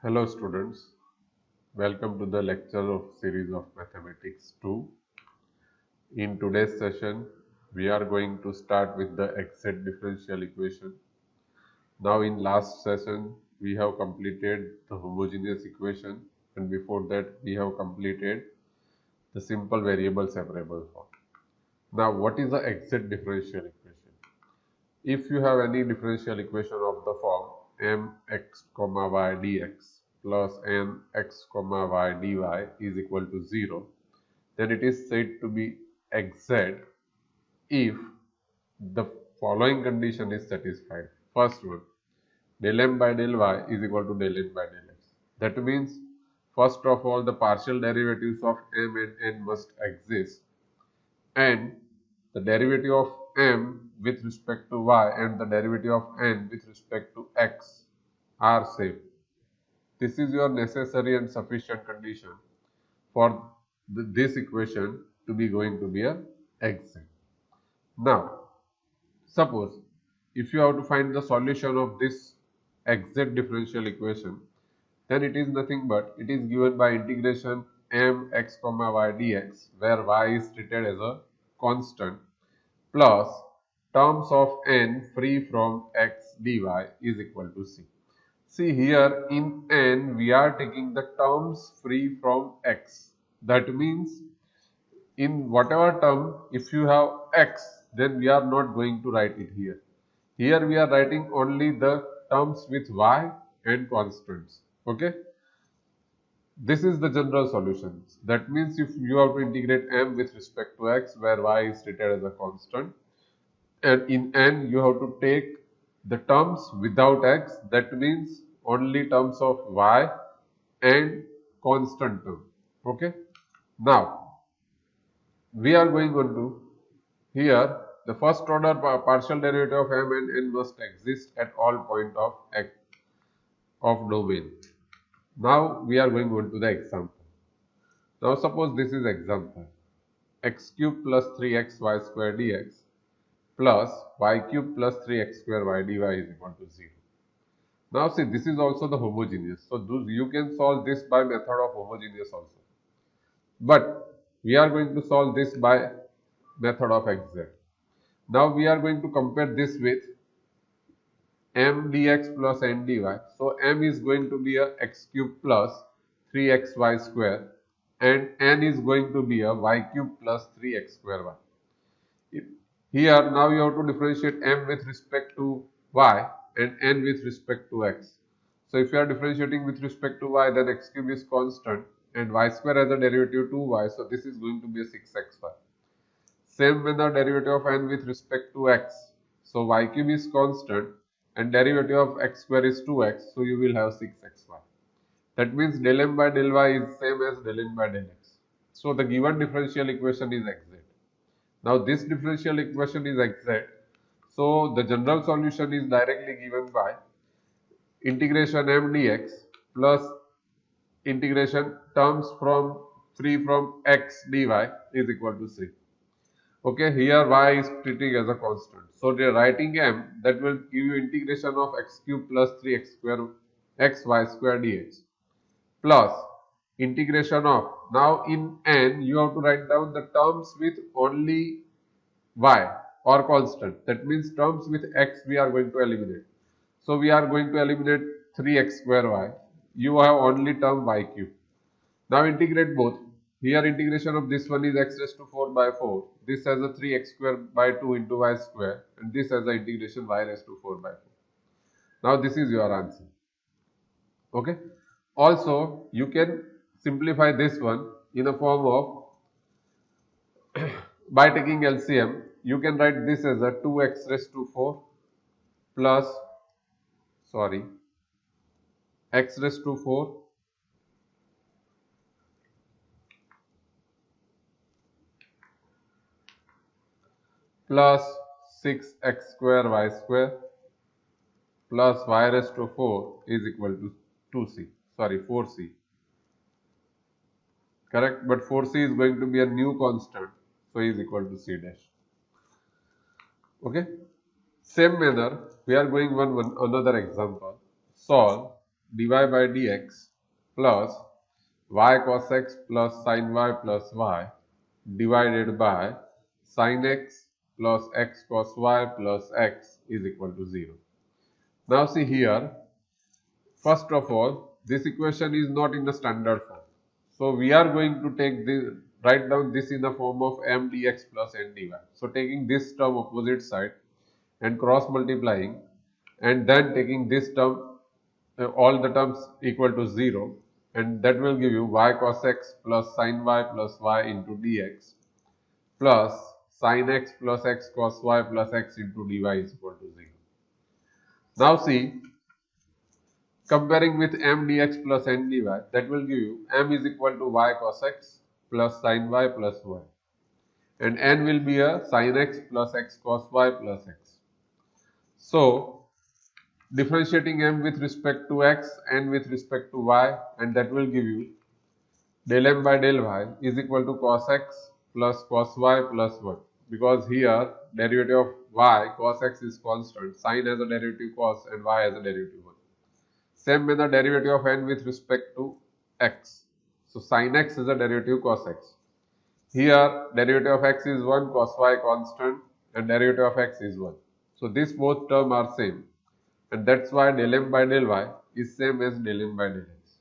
Hello students, welcome to the lecture of series of mathematics 2. In today's session, we are going to start with the exact differential equation. Now in last session, we have completed the homogeneous equation, and before that we have completed the simple variable separable form. Now what is the exact differential equation? If you have any differential equation of the form mx comma y dx plus nx comma y dy is equal to 0, then it is said to be exact if the following condition is satisfied. First one, del m by del y is equal to del n by del x. That means, first of all, the partial derivatives of m and n must exist, and the derivative of m with respect to y and the derivative of n with respect to x are same. This is your necessary and sufficient condition for this equation to be going to be a exact. Now, suppose if you have to find the solution of this exact differential equation, then it is nothing but it is given by integration mx comma y dx, where y is treated as a constant, plus terms of n free from x dy is equal to c. See here, in n we are taking the terms free from x. That means in whatever term, if you have x, then we are not going to write it here. Here we are writing only the terms with y and constants. Okay. This is the general solution. That means if you have to integrate m with respect to x, where y is treated as a constant, and in n you have to take the terms without x, that means only terms of y and constant term. Okay. Now we are going on to here the first order partial derivative of m and n must exist at all point of x of domain. Now we are going on to the example. Now suppose this is example x cube plus 3xy square dx plus y cube plus 3x square y dy is equal to 0. Now see, this is also the homogeneous. So you can solve this by method of homogeneous also. But we are going to solve this by method of exact. Now we are going to compare this with m dx plus n dy. So m is going to be a x cube plus 3xy square and n is going to be a y cube plus 3x square y. Here now you have to differentiate m with respect to y and n with respect to x. So if you are differentiating with respect to y, then x cube is constant and y square has a derivative 2y, so this is going to be a 6xy. Same with the derivative of n with respect to x. So y cube is constant and derivative of x square is 2x, so you will have 6xy. That means del m by del y is same as del n by del x. So the given differential equation is exact. Now this differential equation is exact. So the general solution is directly given by integration m dx plus integration terms from free from x dy is equal to c. Okay, here y is treating as a constant. So they are writing m, that will give you integration of x cube plus 3x square xy square dx plus integration of, now in n you have to write down the terms with only y or constant. That means terms with x we are going to eliminate. So we are going to eliminate 3x square y. You have only term y cube. Now integrate both. Here integration of this one is x raised to 4 by 4. This has a 3x square by 2 into y square, and this has a integration y raised to 4 by 4. Now this is your answer. Okay. Also you can simplify this one in a form of by taking LCM. You can write this as a 2x raised to 4 plus x raised to 4 plus 6x square y square plus y raised to 4 is equal to 4c. Correct? But 4c is going to be a new constant, so is equal to c dash. Okay? Same manner, we are going another example. Solve dy by dx plus y cos x plus sin y plus y divided by sin x plus x cos y plus x is equal to 0. Now see here, first of all, this equation is not in the standard form. So we are going to take this, write down this in the form of m dx plus n dy. So taking this term opposite side and cross multiplying, and then taking this term, all the terms equal to 0, and that will give you y cos x plus sin y plus y into dx plus sin x plus x cos y plus x into dy is equal to 0. Now see, comparing with m dx plus n dy, that will give you m is equal to y cos x plus sin y plus y, and n will be a sin x plus x cos y plus x. So differentiating m with respect to x and with respect to y, and that will give you del m by del y is equal to cos x plus cos y plus 1, because here derivative of y cos x is constant, sin has a derivative cos and y has a derivative 1. Same with the derivative of n with respect to x. So sin x is a derivative cos x. Here derivative of x is 1, cos y constant, and derivative of x is 1. So these both terms are same, and that's why del m by del y is same as del m by del x.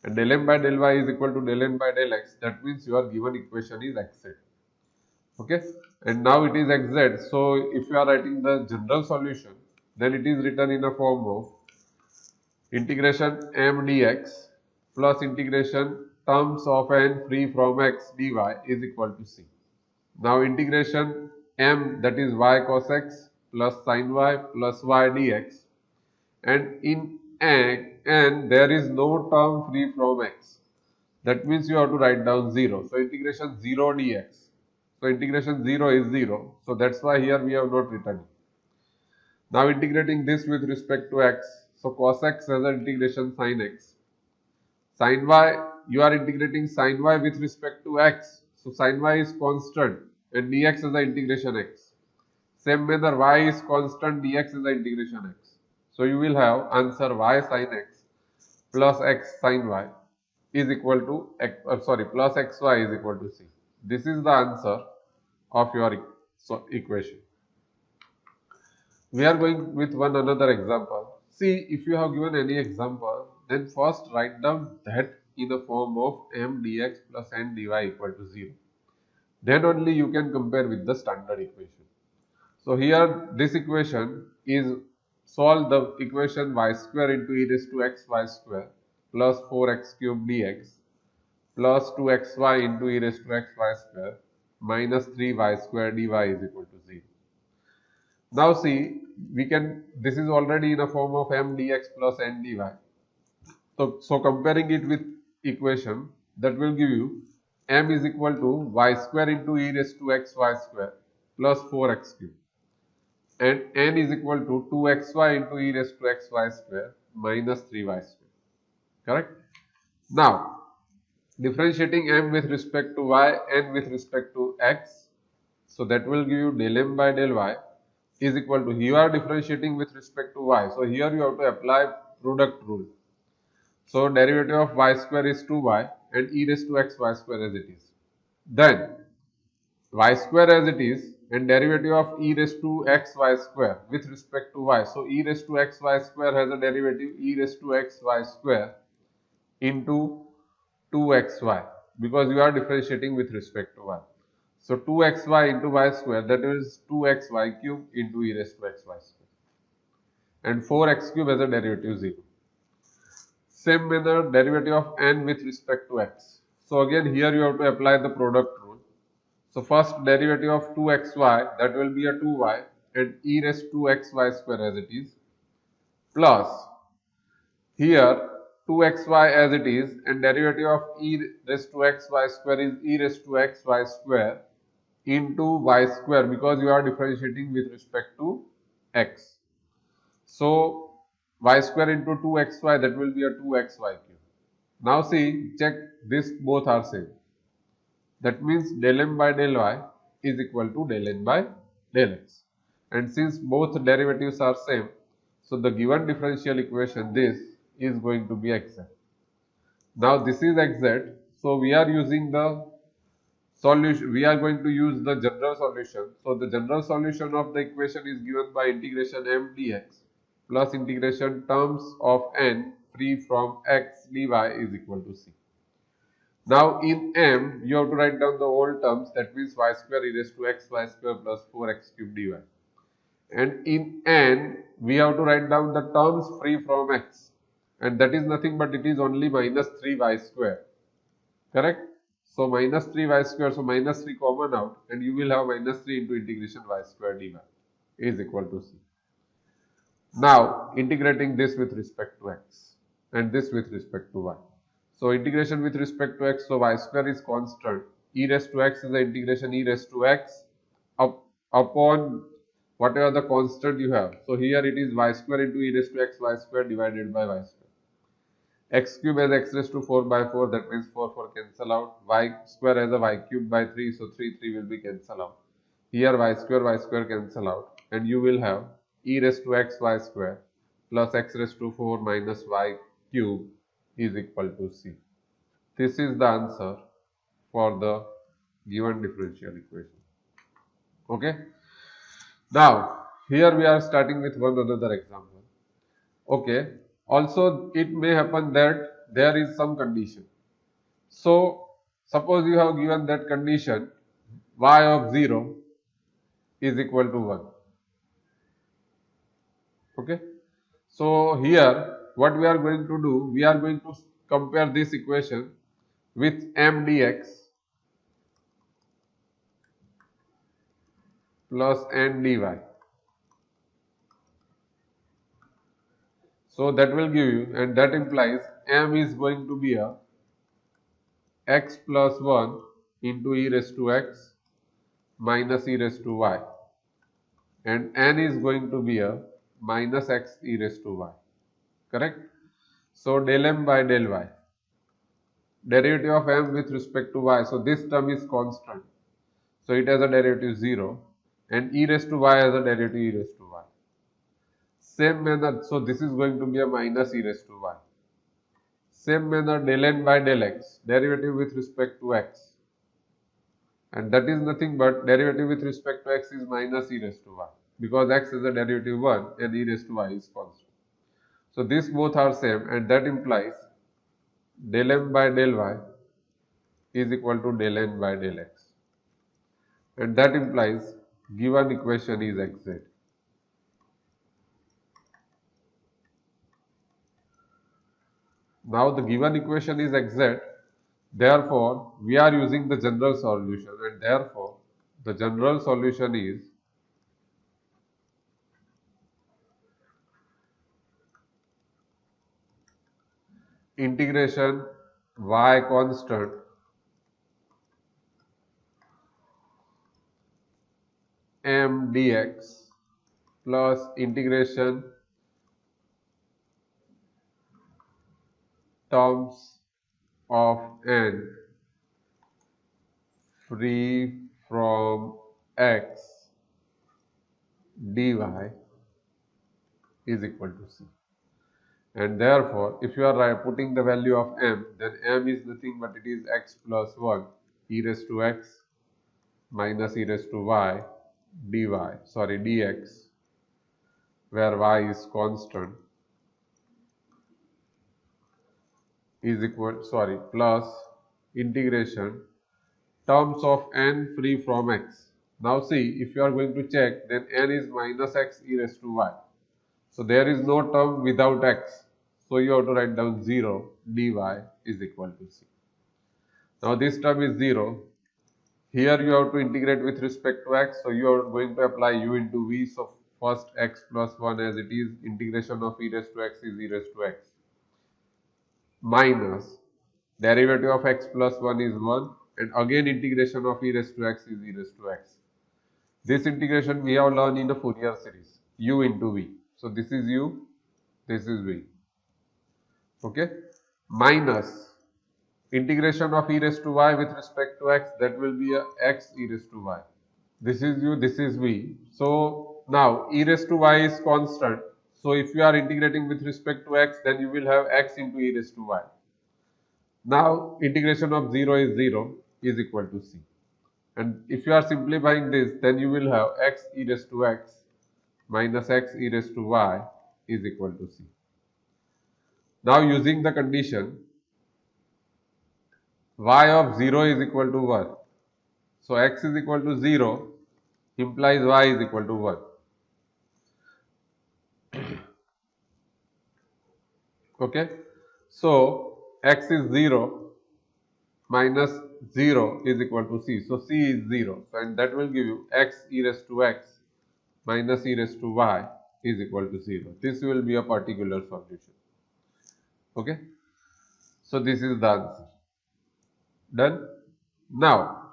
And del m by del y is equal to del m by del x. That means your given equation is exact. Okay, and now it is exact. So if you are writing the general solution, then it is written in a form of integration m dx plus integration terms of n free from x dy is equal to c. Now integration m, that is y cos x plus sin y plus y dx, and in n there is no term free from x. That means you have to write down 0. So integration 0 dx. So integration 0 is 0. So that's why here we have not written it. Now integrating this with respect to x. So cos x has an integration sin x. Sin y, you are integrating sin y with respect to x. So sin y is constant and dx is the integration x. Same manner y is constant, dx is the integration x. So you will have answer y sin x plus x sin y is equal to x, plus xy is equal to c. This is the answer of your equation. We are going with one another example. See, if you have given any example, then first write down that in the form of m dx plus n dy equal to 0. Then only you can compare with the standard equation. So here this equation is solve the equation y square into e raised to x y square plus 4x cube dx plus 2xy into e raised to x y square minus 3y square dy is equal to 0. Now see, this is already in a form of m dx plus n dy. So comparing it with equation, that will give you m is equal to y square into e raised to x y square plus 4x cube, and n is equal to 2xy into e raised to x y square minus 3y square. Correct? Now differentiating m with respect to y, n with respect to x, so that will give you del m by del y is equal to, you are differentiating with respect to y, so here you have to apply product rule. So derivative of y square is 2y and e raised to x y square as it is. Then y square as it is and derivative of e raised to x y square with respect to y. So e raised to x y square has a derivative e raised to x y square into 2xy, because you are differentiating with respect to y. So 2xy into y square, that is 2xy cube into e raised to xy square, and 4x cube as a derivative 0. Same manner derivative of n with respect to x. So again here you have to apply the product rule. So first derivative of 2xy, that will be a 2y and e raised to xy square as it is, plus here 2xy as it is, and derivative of e raised to xy square is e raised to xy square into y square, because you are differentiating with respect to x. So y square into 2xy, that will be a 2xy cube. Now see, check, this both are same. That means del m by del y is equal to del n by del x. And since both derivatives are same, so the given differential equation, this is going to be xz. Now this is xz, so we are using the solution, we are going to use the general solution. So the general solution of the equation is given by integration m dx plus integration terms of n free from x dy is equal to c. Now in m, you have to write down the old terms, that means y square e raised to x y square plus 4x cube dy. And in n, we have to write down the terms free from x, and that is nothing but it is only minus 3y square. Correct? So minus 3y square, so minus 3 common out, and you will have minus 3 into integration y square dy is equal to c. Now integrating this with respect to x and this with respect to y. So integration with respect to x, so y square is constant, e raised to x is the integration e raised to x upon whatever the constant you have. So here it is y square into e raised to x y square divided by y square. X cube as x raised to 4 by 4, that means 4 cancel out. Y square as a y cube by 3, so 3 will be cancel out. Here y square cancel out, and you will have e raised to x y square plus x raised to 4 minus y cube is equal to c. This is the answer for the given differential equation. Okay. Now here we are starting with one another example. Okay. Also it may happen that there is some condition. So suppose you have given that condition y of 0 is equal to 1. Okay. So here what we are going to do, we are going to compare this equation with m dx plus n dy. So that will give you, and that implies m is going to be a x plus 1 into e raised to x minus e raised to y, and n is going to be a minus x e raised to y. Correct? So del m by del y, derivative of m with respect to y, so this term is constant, so it has a derivative 0, and e raised to y has a derivative e raised to y. Same manner, so this is going to be a minus e raised to y. Same manner, del n by del x, derivative with respect to x, and that is nothing but derivative with respect to x is minus e raised to y, because x is a derivative 1 and e raised to y is constant. So these both are same, and that implies del m by del y is equal to del n by del x, and that implies given equation is exact. Now the given equation is exact, therefore we are using the general solution, and therefore the general solution is integration y constant m dx plus integration terms of n free from x dy is equal to c. And therefore, if you are putting the value of m, then m is nothing but it is x plus 1 e raised to x minus e raised to y dx, where y is constant, is equal, plus integration terms of n free from x. Now see, if you are going to check, then n is minus x e raised to y. So there is no term without x. So you have to write down 0 dy is equal to c. Now this term is 0. Here you have to integrate with respect to x. So you are going to apply u into v. So first x plus 1 as it is, integration of e raised to x is e raised to x, minus derivative of x plus 1 is 1, and again integration of e raised to x is e raised to x. This integration we have learned in the Fourier series, u into v. So this is u, this is v. Okay, minus integration of e raised to y with respect to x, that will be a x e raised to y. This is u, this is v. So now e raised to y is constant, So if you are integrating with respect to x, then you will have x into e raised to y. Now integration of 0 is 0 is equal to c. And if you are simplifying this, then you will have x e raised to x minus x e raised to y is equal to c. Now using the condition y of 0 is equal to 1. So x is equal to 0 implies y is equal to 1. Okay. So x is 0 minus 0 is equal to c. So c is 0. So, and that will give you x e raised to x minus e raised to y is equal to 0. This will be a particular solution. Okay. So this is the answer. Done. Now,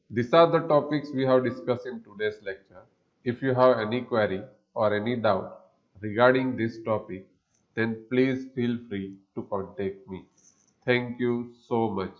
these are the topics we have discussed in today's lecture. If you have any query or any doubt regarding this topic, then please feel free to contact me. Thank you so much.